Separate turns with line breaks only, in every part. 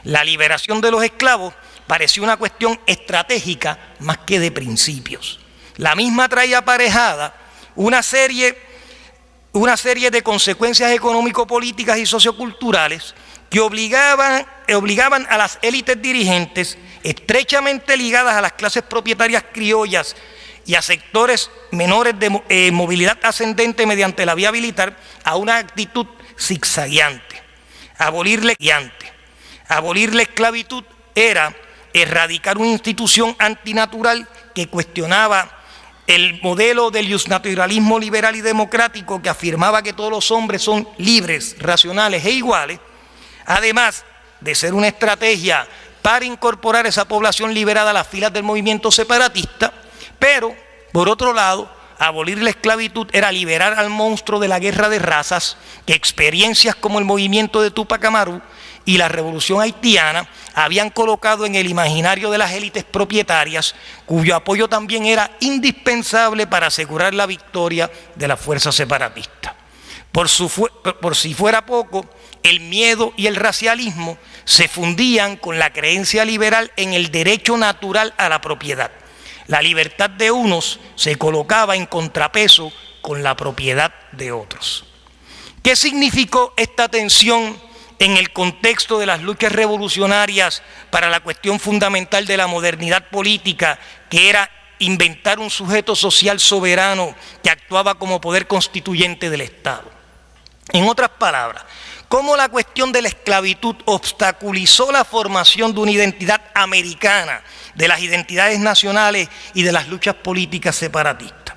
La liberación de los esclavos parecía una cuestión estratégica más que de principios. La misma traía aparejada una serie de consecuencias económico-políticas y socioculturales que obligaban a las élites dirigentes, estrechamente ligadas a las clases propietarias criollas y a sectores menores de movilidad ascendente mediante la vía militar, a una actitud zigzagueante. Abolir la esclavitud era erradicar una institución antinatural que cuestionaba el modelo del justnaturalismo liberal y democrático que afirmaba que todos los hombres son libres, racionales e iguales, además de ser una estrategia para incorporar esa población liberada a las filas del movimiento separatista. Pero, por otro lado, abolir la esclavitud era liberar al monstruo de la guerra de razas que experiencias como el movimiento de Tupac Amaru y la revolución haitiana habían colocado en el imaginario de las élites propietarias, cuyo apoyo también era indispensable para asegurar la victoria de la fuerza separatista. Por si fuera poco, el miedo y el racialismo se fundían con la creencia liberal en el derecho natural a la propiedad. La libertad de unos se colocaba en contrapeso con la propiedad de otros. ¿Qué significó esta tensión en el contexto de las luchas revolucionarias para la cuestión fundamental de la modernidad política, que era inventar un sujeto social soberano que actuaba como poder constituyente del Estado? En otras palabras, ¿cómo la cuestión de la esclavitud obstaculizó la formación de una identidad americana, de las identidades nacionales y de las luchas políticas separatistas?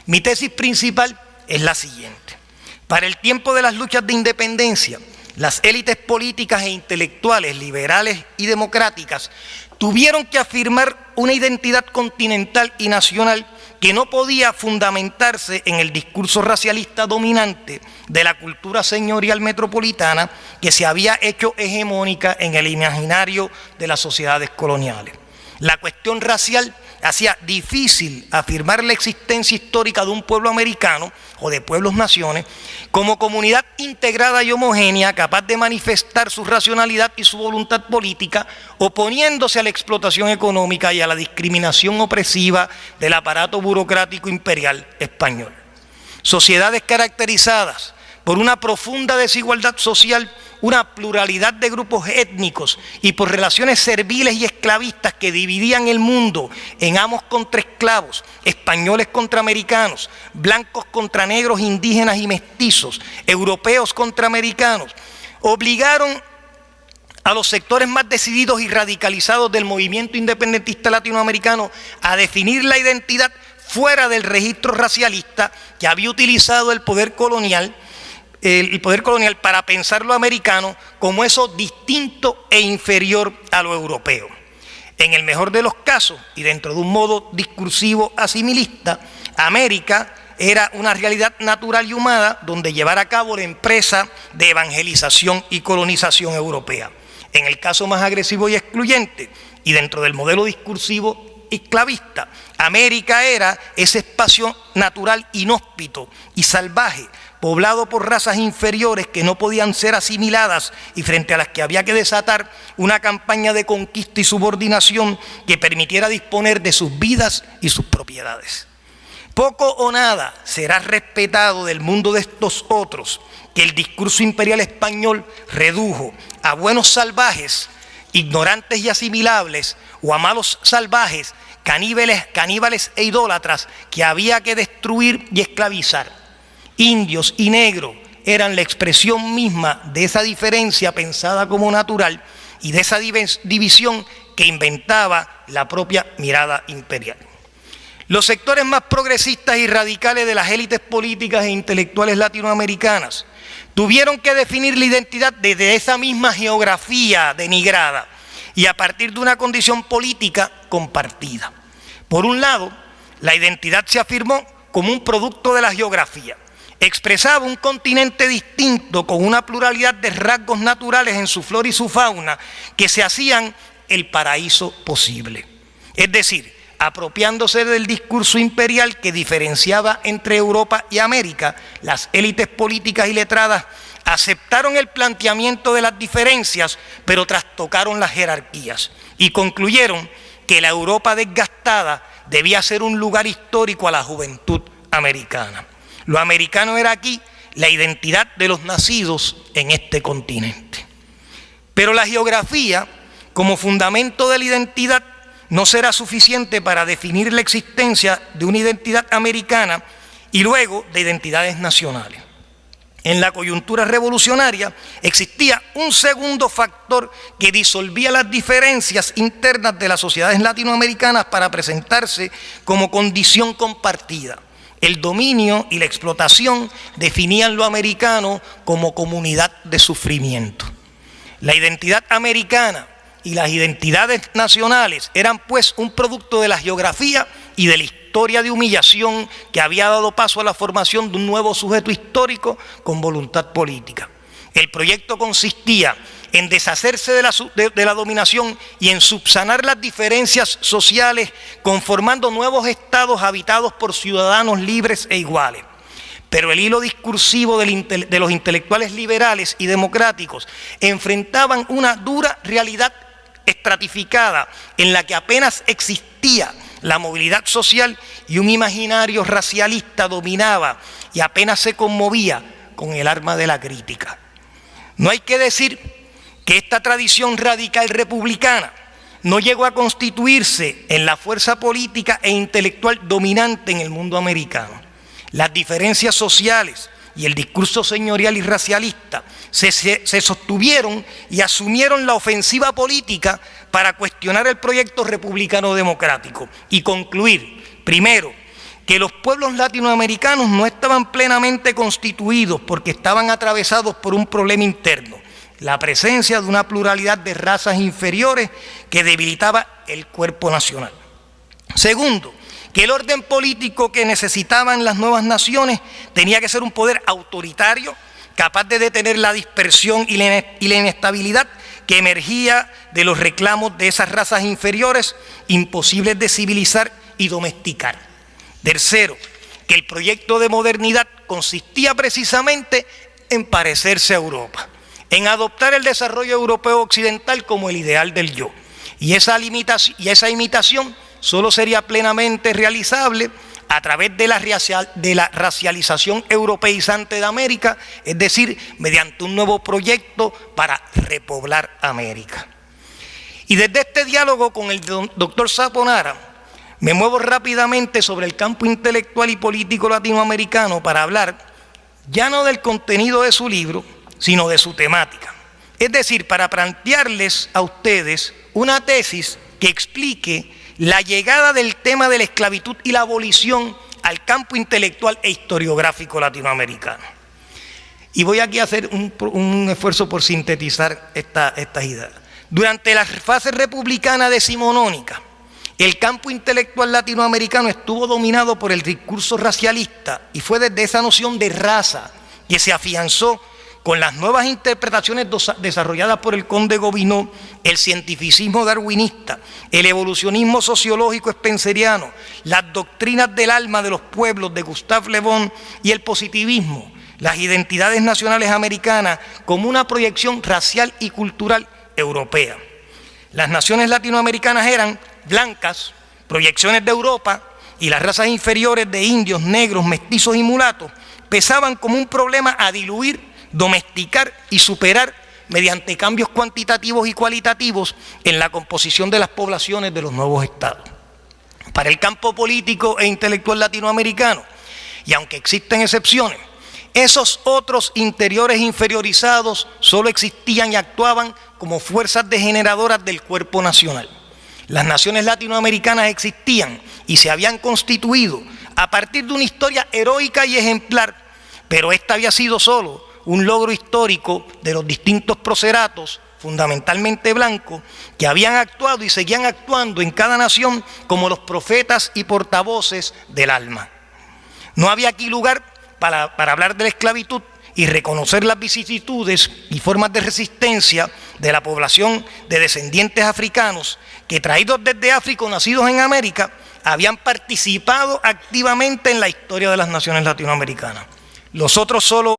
Mi tesis principal es la siguiente. Para el tiempo de las luchas de independencia, las élites políticas e intelectuales, liberales y democráticas, tuvieron que afirmar una identidad continental y nacional que no podía fundamentarse en el discurso racialista dominante de la cultura señorial metropolitana que se había hecho hegemónica en el imaginario de las sociedades coloniales. La cuestión racial hacía difícil afirmar la existencia histórica de un pueblo americano o de pueblos-naciones como comunidad integrada y homogénea, capaz de manifestar su racionalidad y su voluntad política, oponiéndose a la explotación económica y a la discriminación opresiva del aparato burocrático imperial español. Sociedades caracterizadas por una profunda desigualdad social, una pluralidad de grupos étnicos y por relaciones serviles y esclavistas que dividían el mundo en amos contra esclavos, españoles contra americanos, blancos contra negros, indígenas y mestizos, europeos contra americanos, obligaron a los sectores más decididos y radicalizados del movimiento independentista latinoamericano a definir la identidad fuera del registro racialista que había utilizado el poder colonial para pensar lo americano como eso distinto e inferior a lo europeo. En el mejor de los casos, y dentro de un modo discursivo asimilista, América era una realidad natural y humana donde llevar a cabo la empresa de evangelización y colonización europea. En el caso más agresivo y excluyente, y dentro del modelo discursivo esclavista, América era ese espacio natural inhóspito y salvaje, poblado por razas inferiores que no podían ser asimiladas y frente a las que había que desatar una campaña de conquista y subordinación que permitiera disponer de sus vidas y sus propiedades. Poco o nada será respetado del mundo de estos otros que el discurso imperial español redujo a buenos salvajes, ignorantes y asimilables, o a malos salvajes, caníbales e idólatras que había que destruir y esclavizar. Indios y negros eran la expresión misma de esa diferencia pensada como natural y de esa división que inventaba la propia mirada imperial. Los sectores más progresistas y radicales de las élites políticas e intelectuales latinoamericanas tuvieron que definir la identidad desde esa misma geografía denigrada y a partir de una condición política compartida. Por un lado, la identidad se afirmó como un producto de la geografía. Expresaba un continente distinto con una pluralidad de rasgos naturales en su flora y su fauna que se hacían el paraíso posible. Es decir, apropiándose del discurso imperial que diferenciaba entre Europa y América, las élites políticas y letradas aceptaron el planteamiento de las diferencias, pero trastocaron las jerarquías y concluyeron que la Europa desgastada debía ser un lugar histórico a la juventud americana. Lo americano era aquí la identidad de los nacidos en este continente. Pero la geografía, como fundamento de la identidad, no será suficiente para definir la existencia de una identidad americana y luego de identidades nacionales. En la coyuntura revolucionaria existía un segundo factor que disolvía las diferencias internas de las sociedades latinoamericanas para presentarse como condición compartida. El dominio y la explotación definían lo americano como comunidad de sufrimiento. La identidad americana y las identidades nacionales eran pues un producto de la geografía y de la historia de humillación que había dado paso a la formación de un nuevo sujeto histórico con voluntad política. El proyecto consistía en deshacerse de la dominación y en subsanar las diferencias sociales, conformando nuevos estados habitados por ciudadanos libres e iguales. Pero el hilo discursivo de los intelectuales liberales y democráticos enfrentaban una dura realidad estratificada en la que apenas existía la movilidad social y un imaginario racialista dominaba y apenas se conmovía con el arma de la crítica. No hay que decir que esta tradición radical republicana no llegó a constituirse en la fuerza política e intelectual dominante en el mundo americano. Las diferencias sociales y el discurso señorial y racialista se sostuvieron y asumieron la ofensiva política para cuestionar el proyecto republicano democrático y concluir, primero, que los pueblos latinoamericanos no estaban plenamente constituidos porque estaban atravesados por un problema interno, la presencia de una pluralidad de razas inferiores que debilitaba el cuerpo nacional. Segundo, que el orden político que necesitaban las nuevas naciones tenía que ser un poder autoritario, capaz de detener la dispersión y la inestabilidad que emergía de los reclamos de esas razas inferiores, imposibles de civilizar y domesticar. Tercero, que el proyecto de modernidad consistía precisamente en parecerse a Europa, en adoptar el desarrollo europeo occidental como el ideal del yo. Y esa imitación solo sería plenamente realizable a través de la racialización europeizante de América, es decir, mediante un nuevo proyecto para repoblar América. Y desde este diálogo con el doctor Saponara, me muevo rápidamente sobre el campo intelectual y político latinoamericano para hablar ya no del contenido de su libro, sino de su temática. Es decir, para plantearles a ustedes una tesis que explique la llegada del tema de la esclavitud y la abolición al campo intelectual e historiográfico latinoamericano. Y voy aquí a hacer un esfuerzo por sintetizar estas ideas. Durante la fase republicana decimonónica, el campo intelectual latinoamericano estuvo dominado por el discurso racialista y fue desde esa noción de raza que se afianzó con las nuevas interpretaciones desarrolladas por el conde Gobineau, el cientificismo darwinista, el evolucionismo sociológico spenceriano, las doctrinas del alma de los pueblos de Gustave Le Bon y el positivismo, las identidades nacionales americanas como una proyección racial y cultural europea. Las naciones latinoamericanas eran blancas, proyecciones de Europa, y las razas inferiores de indios, negros, mestizos y mulatos pesaban como un problema a diluir, domesticar y superar mediante cambios cuantitativos y cualitativos en la composición de las poblaciones de los nuevos estados. Para el campo político e intelectual latinoamericano, y aunque existen excepciones, esos otros interiores inferiorizados solo existían y actuaban como fuerzas degeneradoras del cuerpo nacional. Las naciones latinoamericanas existían y se habían constituido a partir de una historia heroica y ejemplar, pero esta había sido solo un logro histórico de los distintos proceratos, fundamentalmente blancos, que habían actuado y seguían actuando en cada nación como los profetas y portavoces del alma. No había aquí lugar para hablar de la esclavitud y reconocer las vicisitudes y formas de resistencia de la población de descendientes africanos que, traídos desde África o nacidos en América, habían participado activamente en la historia de las naciones latinoamericanas. Los otros solo